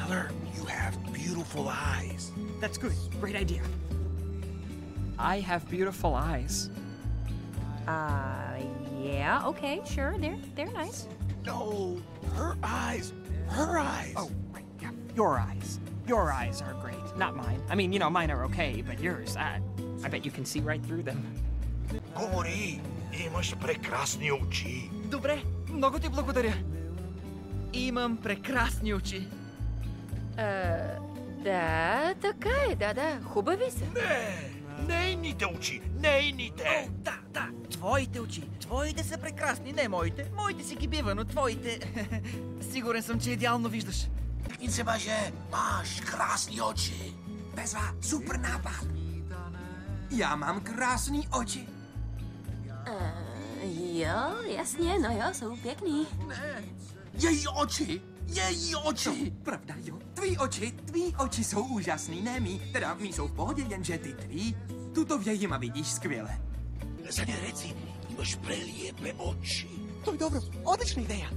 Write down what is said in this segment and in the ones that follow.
Tell her you have beautiful eyes. That's good. Great idea. I have beautiful eyes. Yeah, okay, sure, they're nice. No, her eyes. Her eyes. Oh, right, yeah. Your eyes. Your eyes are great, not mine. I mean, you know, mine are okay, but yours, I bet you can see right through them. Говори, имаш прекрасни очи. Добре, много ти благодаря. Имам прекрасни очи. Да, така е, да, хубави са. Не, нейните очи, нейните. Да, твоите очи. Твоите са прекрасни, не моите. Моите си ги бива, но твоите... Сигурен съм, че идеално виждаш. Takin se mâže, máš krásný oči. Bezva, super nápad. Já mám krásný oči. Jo, jasně, no jo, jsou pěkný. Její oči. Pravda, jo. Tvý oči jsou úžasný, ne mý. Teda mý jsou v pohodě, jenže ty tvý. Tuto vějima vidíš skvěle. За не рeci, imaš prelijepe oči. To je dobro, odlična ideja.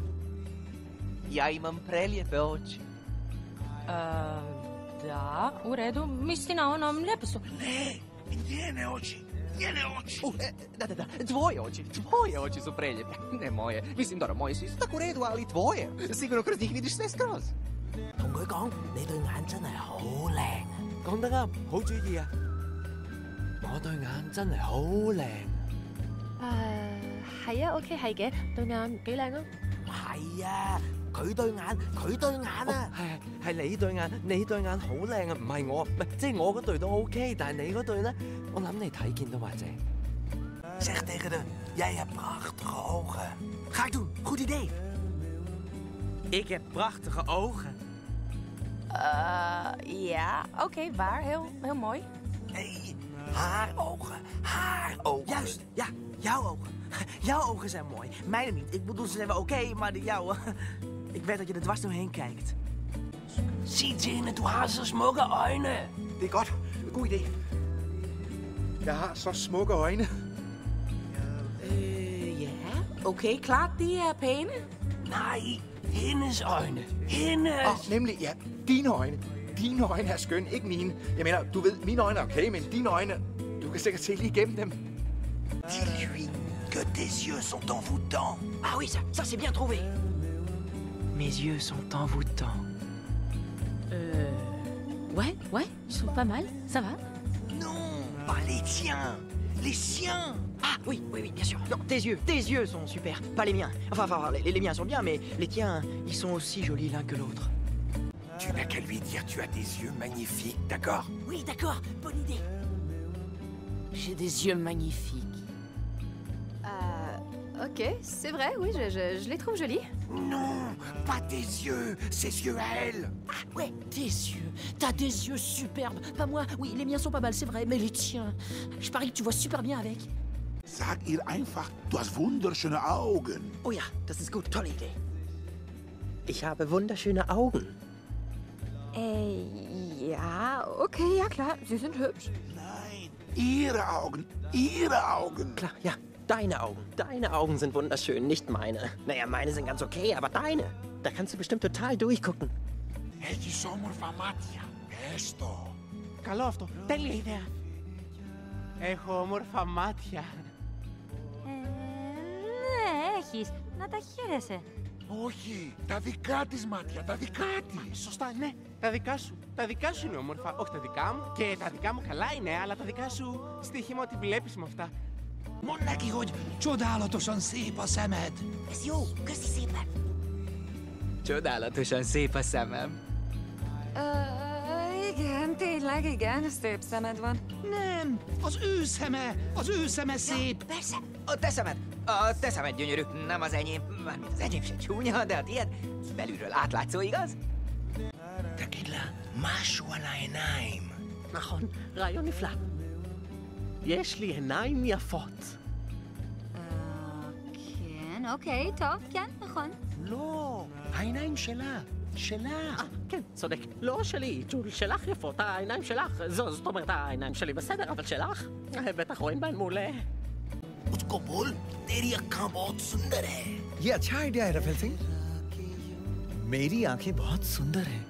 Ja imam prelijepe oči. Da, u redu, istina, lijepe su. Ne, njene oči. Da, tvoje oči su prelijepe, ne moje. Mislim, dobro, moje su isto tako u redu, ali tvoje. Sigurno kroz njih vidiš sve skroz.同佢講，你對眼真係好靚。講得啱，好主意啊！我對眼真係好靚。係啊，OK，係嘅，對眼幾靚啊。係啊，佢對眼啊。係你對眼好靚啊，唔係我，唔係即係我嗰對都 OK， 但係你嗰對咧，我諗你睇見都或者。Zeg tegen haar, jij hebt prachtige ogen. Ga ik doen, goed idee. Ik heb prachtige ogen. Ja, oké, waar, heel mooi. Nee, haar ogen. Juist, ja, jouw ogen. Jouw ogen zijn mooi. Mijne niet. Ik bedoel, ze zijn wel oké, maar de jouwe... Ik weet dat je er dwars doorheen kijkt. Sig til hende, du har så smukke øjne. Det er godt. God idé. Jeg har så smukke øjne. Ja, oké, klart, de er pæne. Nej, hendes øjne. Hendes. Nemlig, ja, dine øjne. Dine øjne er skønne, ikke mine. Jeg mener, du ved, mine øjne er okay, men dine øjne... Du kan sikkert se lige igennem dem. Dis-lui que tes yeux sont envoûtants. Ah oui, ça c'est bien trouvé. Mes yeux sont envoûtants. Ouais, ils sont pas mal, ça va. Non, pas les tiens. Les siens. Ah oui, bien sûr. Non, tes yeux sont super, pas les miens. Enfin, les miens sont bien, mais les tiens, ils sont aussi jolis l'un que l'autre. Tu n'as qu'à lui dire tu as des yeux magnifiques, d'accord? Oui, d'accord, bonne idée. J'ai des yeux magnifiques. Ok, c'est vrai, oui, je les trouve jolis. Non, pas tes yeux, ses yeux à elle. Ah ouais, tes yeux. T'as des yeux superbes. Pas moi. Oui, les miens sont pas mal, c'est vrai, mais les tiens. Je parie que tu vois super bien avec. Sag ihr einfach, du hast wunderschöne Augen. Oh ja, das ist gut, tolle Idee. Ich habe wunderschöne Augen. Ja, okay, ja klar, sie sind hübsch. Nein, ihre Augen. Klar, ja, deine Augen. Deine Augen sind wunderschön, nicht meine. Naja, meine sind ganz okay, aber deine. Da kannst du bestimmt total durchgucken. Έχεις όμορφα μάτια. Έστω. Καλό αυτό. Τέλεια ιδέα. Έχω όμορφα μάτια. Ναι, έχεις. Να τα χαίρεσαι. Όχι, τα δικά της μάτια, τα δικά της. Σωστά, ναι. Τα δικά σου είναι όμορφα. Όχι τα δικά μου. Και τα δικά μου καλά είναι, αλλά τα δικά σου στοίχημα ότι βλέπεις με αυτά. Mondd neki, hogy csodálatosan szép a szemed. Ez jó, köszi szépen. Csodálatosan szép a szemem. Igen, tényleg, igen, szép szemed van. Nem, az ő szeme szép. Persze. A te szemed gyönyörű, nem az enyém. Mármint az enyém se csúnya, de a tiéd belülről átlátszó, igaz? תגיד לה, משהו על העיניים. נכון, רעיון נפלא. יש לי עיניים יפות. כן, אוקיי, טוב, כן, נכון. לא, העיניים שלה. כן, צודק. לא שלי, שלך יפות, העיניים שלך. זאת אומרת, העיניים שלי בסדר, אבל שלך? בטח רואים בהן מעולה. उसको बोल तेरी आँखें बहुत सुंदर है। ये अच्छा आइडिया है रफेल सिंह। मेरी आंखें बहुत सुंदर हैं।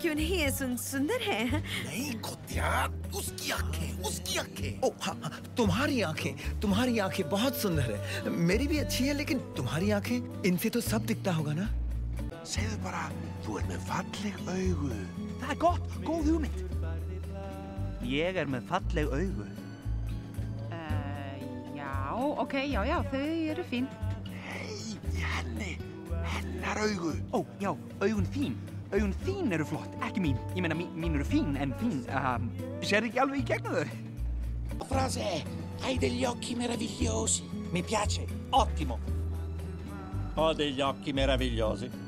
क्यों नहीं है सुंदर है नहीं कुत्तिया उसकी आंखें तुम्हारी आंखें बहुत सुंदर है मेरी भी अच्छी है लेकिन तुम्हारी आंखें इनसे तो सब दिखता होगा ना Segðu bara, þú með falleg augu. Það gott, góð hugmynd. Ég með falleg augu. Já, ok, já, þau eru fín. Nei, hennar augu. Ó, já, augun þín. Augun þín eru flott, ekki mín. Ég meina, mín eru fín, en fín, sérðu ekki alveg í gegnum þau? La frase è, hai degli occhi meravigliosi. Mi piace, ottimo. Ho degli occhi meravigliosi.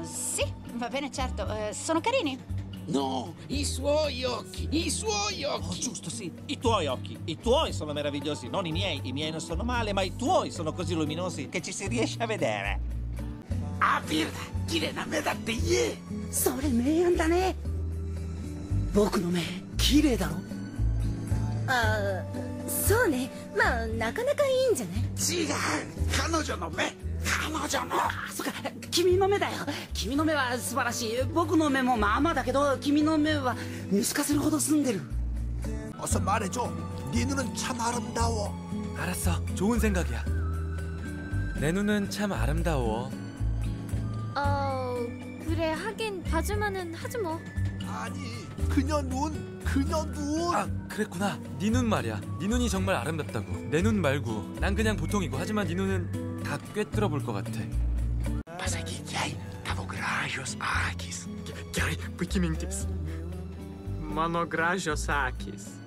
Sì, va bene, certo. Sono carini? No, i suoi occhi. Oh, giusto, sì. I tuoi sono meravigliosi, non i miei non sono male, ma i tuoi sono così luminosi che ci si riesce a vedere. Virda, 綺麗な目だって言え。それ名案だね。僕の目、綺麗だろ。そうねまあなかなかいいんじゃない違う、彼女の目。そっか君の目だよ君の目は素晴らしい僕の目もまあまあだけど君の目は見透かせるほど澄んでる 어서 말해줘. 네 눈은 참 아름다워. 알았어. 좋은 생각이야. 내 눈은 참 아름다워. 그래 하긴 봐주면은 하지 뭐. 아니, 그녀 눈. 아, 그랬구나. 네 눈 말이야. 네 눈이 정말 아름답다고. 내 눈 말고. 난 그냥 보통이고. 하지만 네 눈은 다 꿰뚫어 볼 것 같아. Pasakyk, tavo gražios akys. Gerai, puikiai mintis. Mano gražios akys.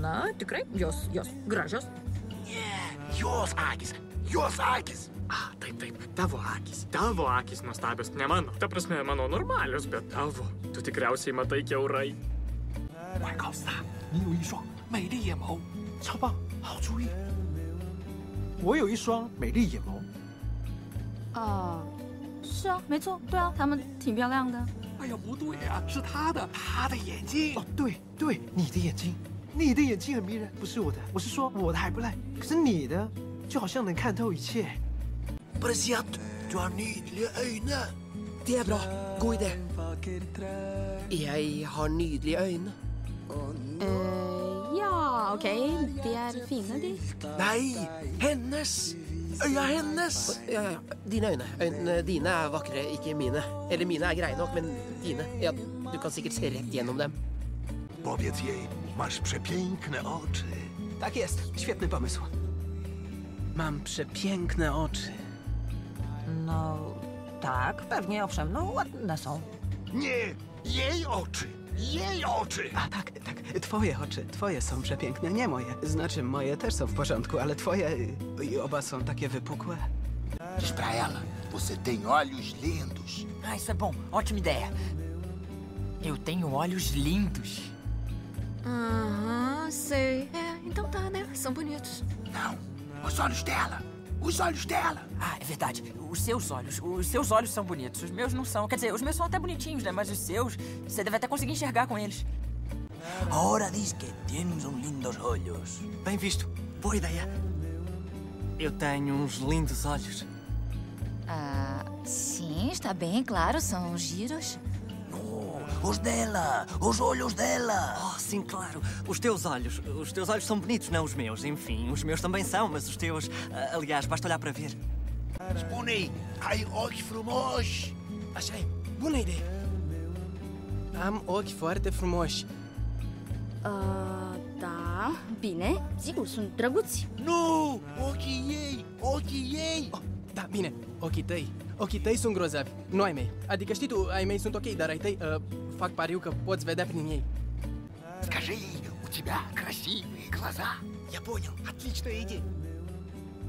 Na, tikrai, jos gražios. Ne, jos akys. Taip, tavo akys nuostabios, ne mano. Ta prasme, mano normalios, bet tavo. Tu tikriausiai matai kiaurai. 我告诉他，你有一双美丽眼眸，超棒，好主意。我有一双美丽眼眸。是啊，没错，对啊，她们挺漂亮的。哎呀，不对呀，是他的眼睛。哦，对，你的眼睛很迷人，不是我的。我是说我的还不赖，可是你的就好像能看透一切。President, du har nydelige øyne. Det er bra. God idé. Jeg har nydelige øyne. Ja, ok, de er fine, de. Nei, hennes. Øya hennes. Ja, dine øyne. Øynene dine er vakre, ikke mine. Eller mine er greie nok, men dine. Ja, du kan sikkert se rett gjennom dem. Powiedz jej, masz przepiękne oczy. Tak jest. Świetny pomysł. Mam przepiękne oczy. No, tak, pewnie, owszem, no ładne są. Nie, jej oczy. A tak, twoje oczy, twoje są przepiękne, nie moje. Znaczy, moje też są w porządku, ale twoje oba są takie wypukłe. Diz pra ela, você tem olhos lindos. Isso é bom, ótima ideia. Eu tenho olhos lindos. Sei. Então tá, né? São bonitos. Não, os olhos dela. É verdade. Os seus olhos são bonitos. Os meus não são. Quer dizer, os meus são até bonitinhos, né? Mas os seus, você deve até conseguir enxergar com eles. Ahora diz que tens lindos olhos. Bem visto. Boa ideia. Eu tenho uns lindos olhos. Sim, está bem, claro, são giros. Os olhos dela. Oh, sim, claro. Os teus olhos são bonitos, não os meus. Enfim, os meus também são, mas os teus... aliás, basta olhar para ver. Spunny, hai occhi frumoși. Așa e. Bună idee. Am ochi foarte frumoși. Da, bine, sigur, sunt drăguți. Nu, ochii ei. Oh, da, bine. Ochii tăi sunt grozavi, nu ai mei. Adică știi tu, ai mei sunt ok, dar ai tăi fac pariu că poți vedea prin ei. Скажи ей, у тебя красивые глаза. Я понял, отличная идея.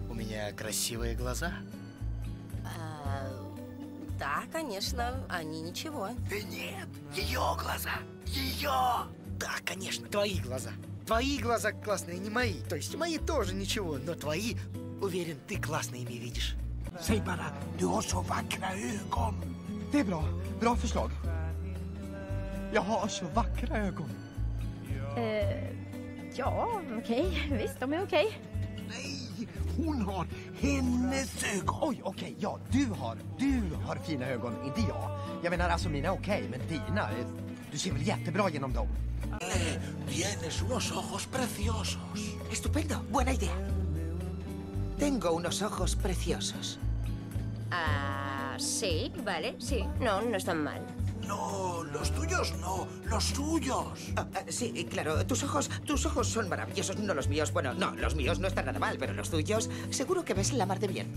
У меня красивые глаза? Да, конечно, они ничего. Да нет, ее глаза. Да, конечно, твои глаза. Твои глаза классные, не мои. То есть мои тоже ничего, но твои, уверен, ты классно ими видишь. Säg bara, du har så vackra ögon. Det är bra förslag. Jag har så vackra ögon. Ja, okej, visst, de är okej. Nej, hon har hennes ögon. Oj, okej, ja, du har fina ögon, inte jag. Jag menar, alltså mina okej, men dina, du ser väl jättebra genom dem. Tienes unos ojos preciosos. Estupendo, buena idea. Tengo unos ojos preciosos. Ah, sí, vale, sí. No, no están mal. No, los tuyos no, los suyos. Sí, claro, tus ojos son maravillosos, no los míos. Bueno, no, los míos no están nada mal, pero los tuyos seguro que ves la mar de bien.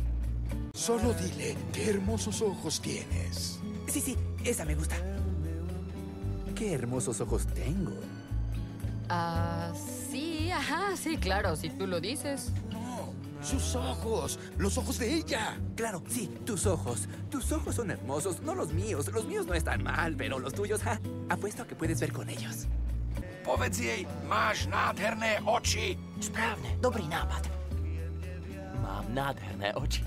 Solo dile qué hermosos ojos tienes. Sí, esa me gusta. Qué hermosos ojos tengo. Ah, sí, ajá, sí, claro, si tú lo dices. No, sus ojos, los ojos de ella. Claro, sí, tus ojos. Tus ojos son hermosos, no los míos. Los míos no están mal, pero los tuyos, apuesto a que puedes ver con ellos. Powiedz jej, masz nádherné oči. Sprawne, dobry napad. Mam nádherné oči.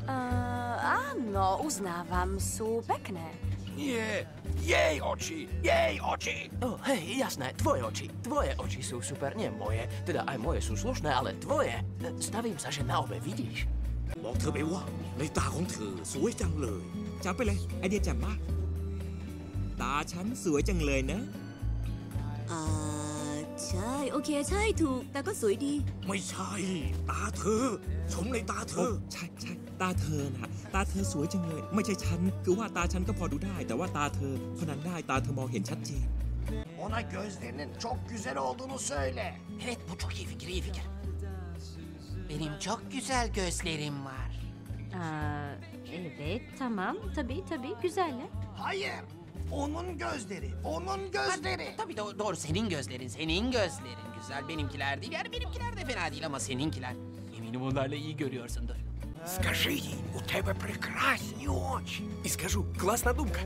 Áno, uznávam, sú pekné. Nie, jej oči. Oh, hej, jasné, tvoje oči sú super, nie moje. Teda aj moje sú slušné, ale tvoje. Stavím sa, že na obe vidíš. บอกเธอไปว่าในตาของเธอสวยจังเลยจำไปเลยไอเดียแจ่มมากตาฉันสวยจังเลยนะใช่โอเคใช่ถูกแต่ก็สวยดี ไม่ใช่ตาเธอชมในตาเธอใช่ตาเธอนะตาเธอสวยจังเลยไม่ใช่ฉันคือว่าตาฉันก็พอดูได้แต่ว่าตาเธอเท่านั้นได้ตาเธอมองเห็นชัดเจน Ona gözlerinin çok güzel olduğunu söyle. Evet, bu çok iyi fikir. Benim çok güzel gözlerim var. Evet tamam tabii güzeller. Hayır, onun gözleri. Tabii doğru, senin gözlerin güzel. Benimkiler değil, yani benimkiler de fena değil ama seninkiler. Eminim onlarla iyi görüyorsundur. Скажи їй, у тебе прекрасні очі. І скажу, класна думка.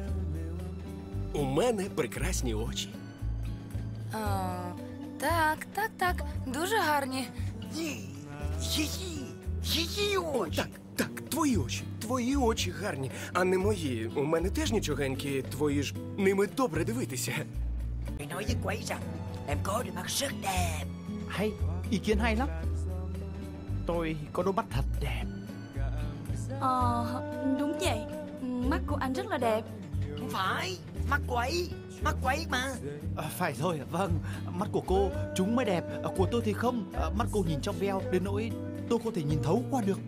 У мене прекрасні очі. Так, дуже гарні. Ні, її очі. Так, твої очі гарні, а не мої. У мене теж нічогенькі, твої ж ними добре дивитися. Mày nói với quấy rằng em có đôi mắt rất đẹp. Hay, ý kiến hay lắm. Tôi có đôi mắt thật đẹp. Đúng vậy, mắt của anh rất là đẹp. Không phải, mắt quấy mà. Phải rồi, vâng, mắt của cô chúng mới đẹp, của tôi thì không. Mắt cô nhìn trong veo đến nỗi tôi không thể nhìn thấu qua được.